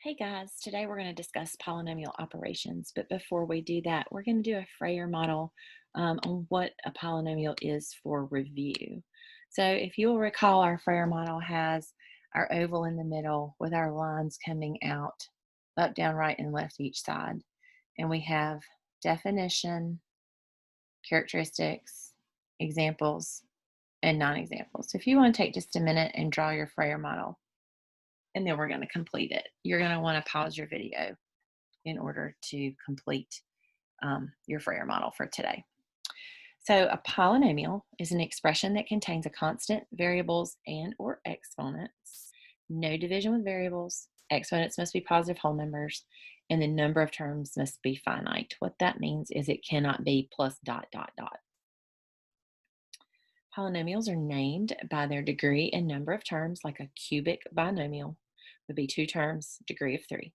Hey guys, today we're going to discuss polynomial operations, but before we do that, we're going to do a Frayer model on what a polynomial is for review. So if you'll recall, our Frayer model has our oval in the middle with our lines coming out up, down, right, and left each side. And we have definition, characteristics, examples, and non-examples. So if you want to take just a minute and draw your Frayer model, and then we're going to complete it. You're going to want to pause your video in order to complete your Frayer model for today. So a polynomial is an expression that contains a constant, variables, and or exponents, no division with variables, exponents must be positive whole numbers, and the number of terms must be finite. What that means is it cannot be plus dot, dot, dot. Polynomials are named by their degree and number of terms, like a cubic binomial would be 2 terms, degree of 3.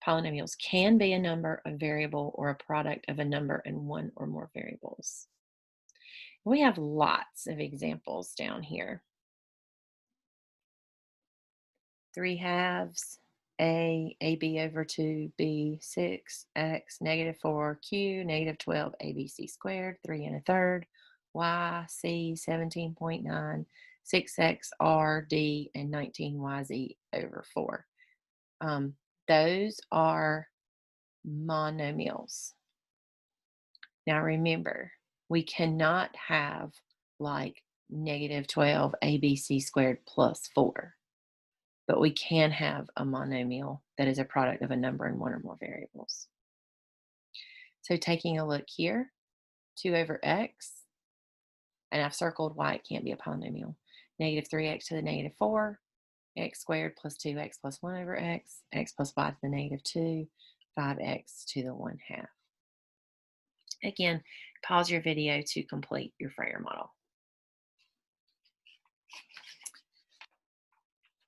Polynomials can be a number, a variable, or a product of a number and one or more variables. We have lots of examples down here. 3 halves, AB over 2B, 6, X, -4, Q, -12, ABC squared, 3 1/3, Y, C, 17.9, 6X, R, D, and 19YZ over 4. Those are monomials. Now remember, we cannot have like -12 ABC squared plus 4. But we can have a monomial that is a product of a number and one or more variables. So taking a look here, 2 over x, and I've circled why it can't be a polynomial. -3x to the -4, x squared plus 2x plus 1 over x, x plus y to the -2, 5x to the 1/2. Again, pause your video to complete your Frayer model.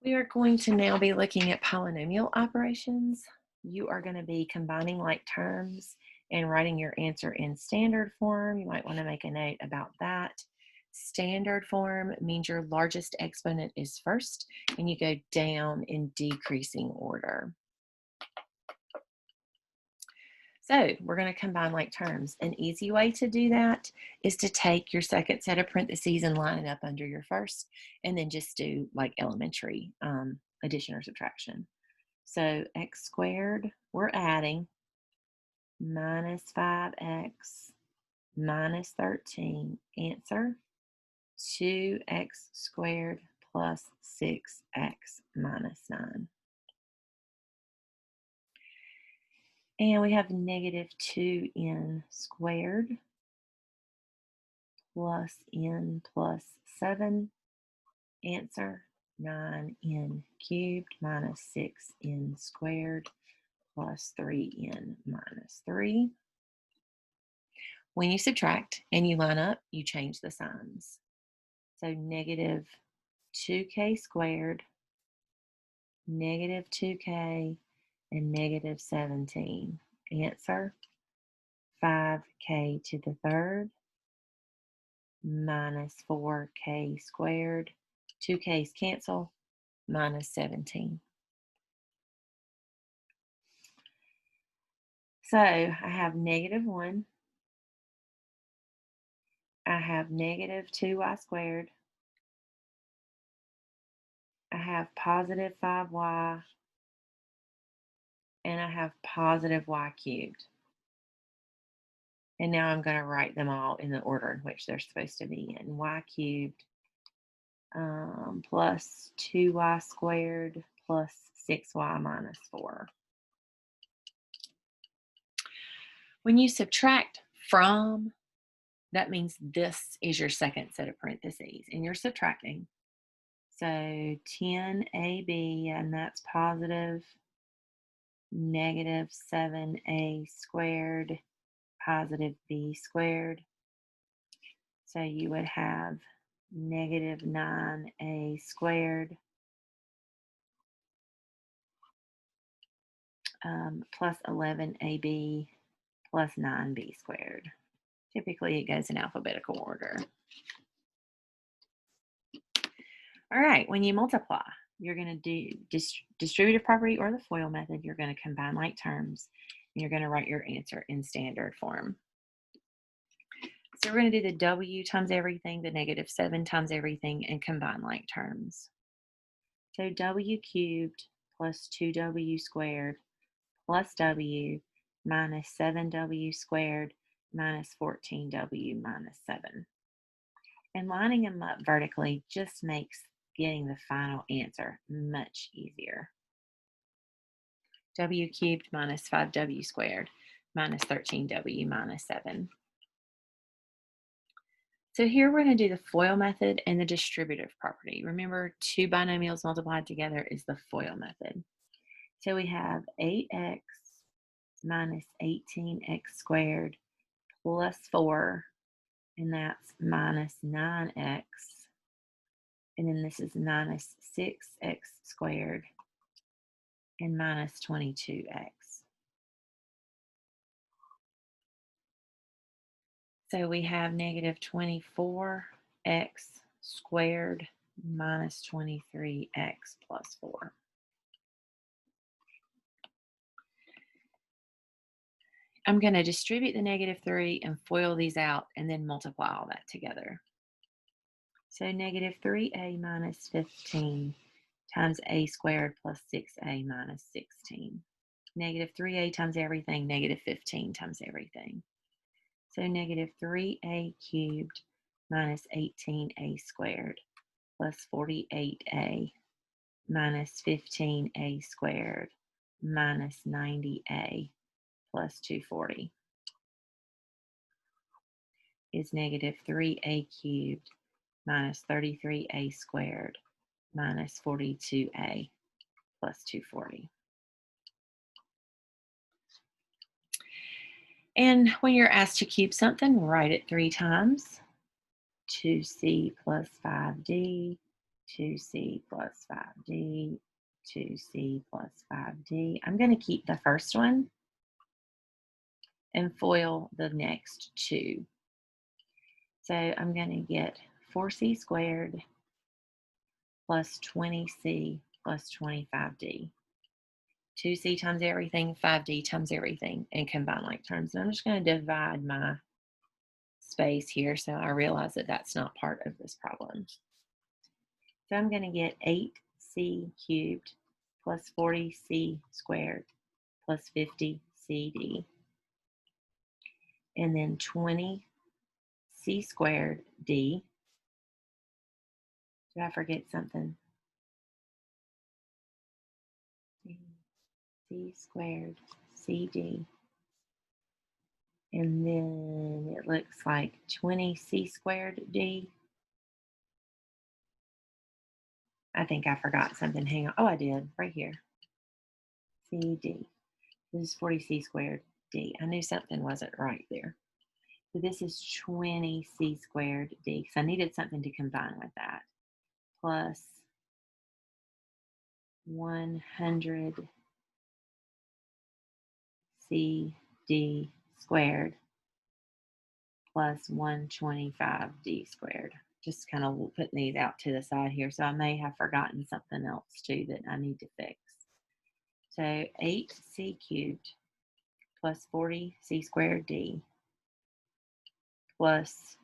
We are going to now be looking at polynomial operations. You are going to be combining like terms and writing your answer in standard form. You might want to make a note about that. Standard form means your largest exponent is first, and you go down in decreasing order. So we're going to combine like terms. An easy way to do that is to take your second set of parentheses and line it up under your first, and then just do like elementary addition or subtraction. So x squared, we're adding minus 5x minus 13, answer 2x squared plus 6x minus 9. And we have -2n squared plus n plus 7, answer 9n cubed minus 6n squared plus 3n minus 3. When you subtract and you line up, you change the signs. So -2k squared, -2k, and -17. Answer 5k to the third minus 4k squared. 2k's cancel, minus 17. So I have -1. I have -2y squared. I have positive 5y. And I have positive y cubed. And now I'm going to write them all in the order in which they're supposed to be in. Y cubed plus 2y squared plus 6y minus 4. When you subtract from, that means this is your second set of parentheses, and you're subtracting. So 10ab, and that's positive -7a squared positive b squared. So you would have -9a squared plus 11ab plus 9b squared. Typically it goes in alphabetical order. All right, when you multiply, you're going to do distributive property or the FOIL method. You're going to combine like terms, and you're going to write your answer in standard form. So we're going to do the W times everything, the -7 times everything, and combine like terms. So W cubed plus 2W squared plus W minus 7W squared minus 14W minus 7. And lining them up vertically just makes getting the final answer much easier. W cubed minus 5W squared minus 13W minus 7. So here we're going to do the FOIL method and the distributive property. Remember, two binomials multiplied together is the FOIL method. So we have 8x minus 18x squared plus 4, and that's minus 9x. And then this is minus 6x squared and minus 22x. So we have negative 24x squared minus 23x plus 4. I'm going to distribute the -3 and FOIL these out and then multiply all that together. So negative 3a minus 15 times a squared plus 6a minus 16. Negative 3a times everything, negative 15 times everything. So negative 3a cubed minus 18a squared plus 48a minus 15a squared minus 90a plus 240 is negative 3a cubed minus 33a squared minus 42a plus 240. And when you're asked to cube something, write it 3 times. 2c plus 5d, 2c plus 5d, 2c plus 5d. I'm going to keep the first one and FOIL the next 2. So I'm going to get 4c squared plus 20c plus 25d. 2c times everything, 5d times everything, and combine like terms. And I'm just going to divide my space here so I realize that that's not part of this problem. So I'm going to get 8c cubed plus 40c squared plus 50cd. And then 20c squared d. Did I forget something? C squared cd. And then it looks like 20c squared d. I think I forgot something. Hang on. Oh, I did. Right here. CD. This is 40c squared d. I knew something wasn't right there. So this is 20c squared d, because I needed something to combine with that. Plus 100 cd squared plus 125d squared. Just kind of putting these out to the side here. So I may have forgotten something else too that I need to fix. So 8c cubed plus 40c squared d plus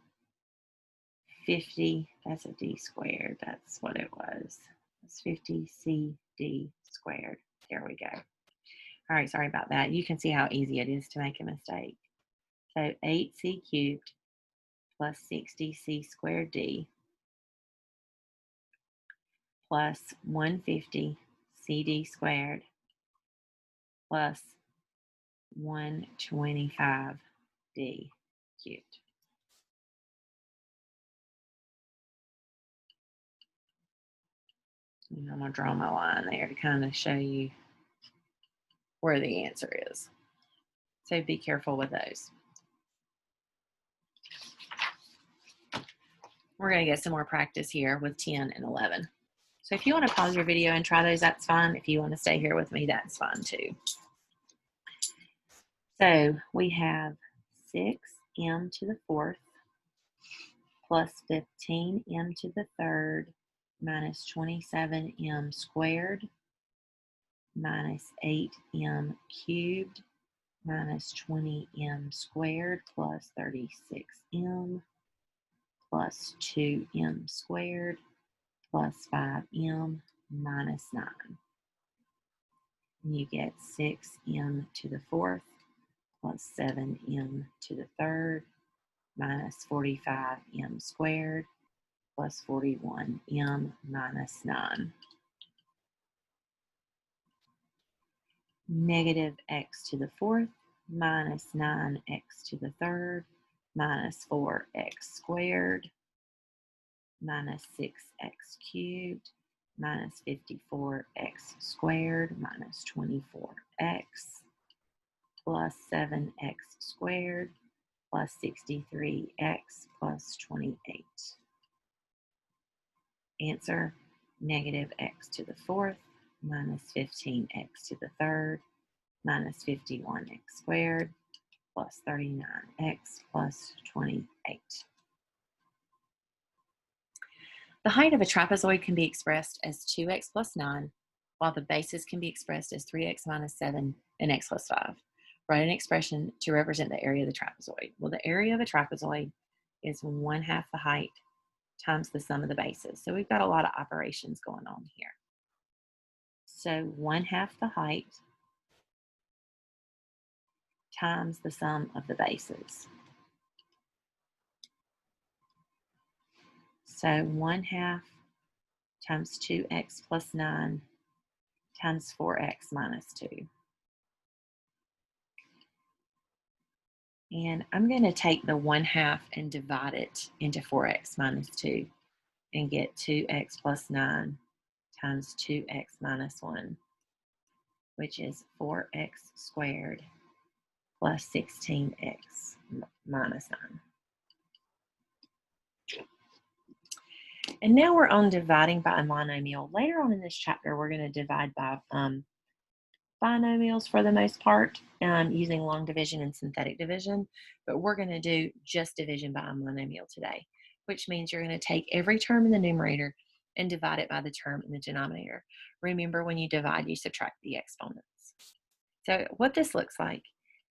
50, that's a d squared, that's what it was. It's 50cd squared. There we go. All right, sorry about that. You can see how easy it is to make a mistake. So 8c cubed plus 60c squared d plus 150 cd squared plus 125 d cubed. And I'm going to draw my line there to kind of show you where the answer is. So be careful with those. We're going to get some more practice here with 10 and 11. So if you want to pause your video and try those, that's fine. If you want to stay here with me, that's fine too. So we have 6m to the 4th plus 15m to the 3rd minus 27m squared minus 8m cubed minus 20m squared plus 36m plus 2m squared plus 5m minus 9. And you get 6m to the fourth plus 7m to the third minus 45m squared plus 41m minus 9. Negative x to the fourth minus 9x to the third minus 4x squared minus 6x cubed minus 54x squared minus 24x plus 7x squared plus 63x plus 28. Answer, negative x to the fourth minus 15x to the third minus 51x squared plus 39x plus 28. The height of a trapezoid can be expressed as 2x plus 9, while the bases can be expressed as 3x minus 7 and x plus 5. Write an expression to represent the area of the trapezoid. Well, the area of a trapezoid is 1/2 the height times the sum of the bases. So we've got a lot of operations going on here. So 1/2 the height times the sum of the bases. So 1/2 times 2x plus 9 times 4x minus 2. And I'm going to take the 1/2 and divide it into 4x minus 2 and get 2x plus 9 times 2x minus 1, which is 4x squared plus 16x minus 9. And now we're on dividing by a monomial. Later on in this chapter, we're going to divide by binomials for the most part, using long division and synthetic division, but we're going to do just division by a monomial today, which means you're going to take every term in the numerator and divide it by the term in the denominator. Remember, when you divide, you subtract the exponents. So what this looks like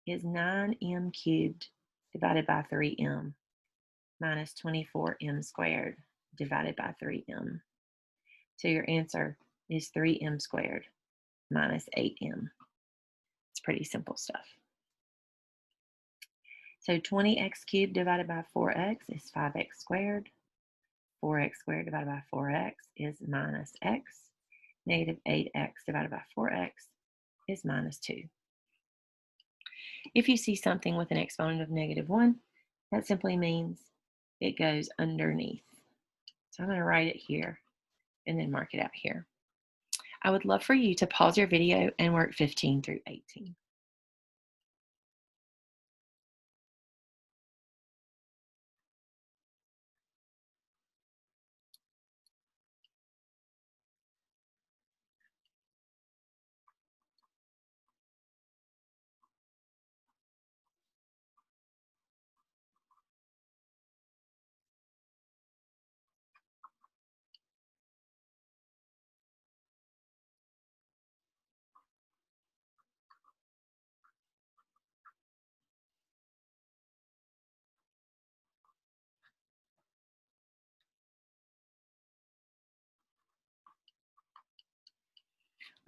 is 9m cubed divided by 3m minus 24m squared divided by 3m. So your answer is 3m squared minus 8m. It's pretty simple stuff. So 20x cubed divided by 4x is 5x squared. 4x squared divided by 4x is minus x. Negative 8x divided by 4x is minus 2. If you see something with an exponent of -1, that simply means it goes underneath. So I'm going to write it here and then mark it out here. I would love for you to pause your video and work 15 through 18.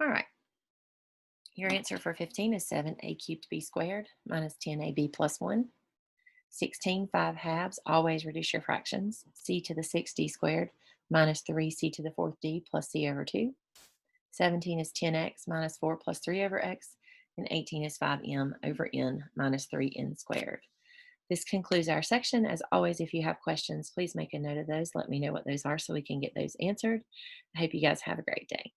All right. Your answer for 15 is 7a cubed b squared minus 10ab plus 1. 16, 5/2, always reduce your fractions. C to the 6d squared minus 3c to the 4th d plus c over 2. 17 is 10x minus 4 plus 3 over x. And 18 is 5m over n minus 3n squared. This concludes our section. As always, if you have questions, please make a note of those. Let me know what those are so we can get those answered. I hope you guys have a great day.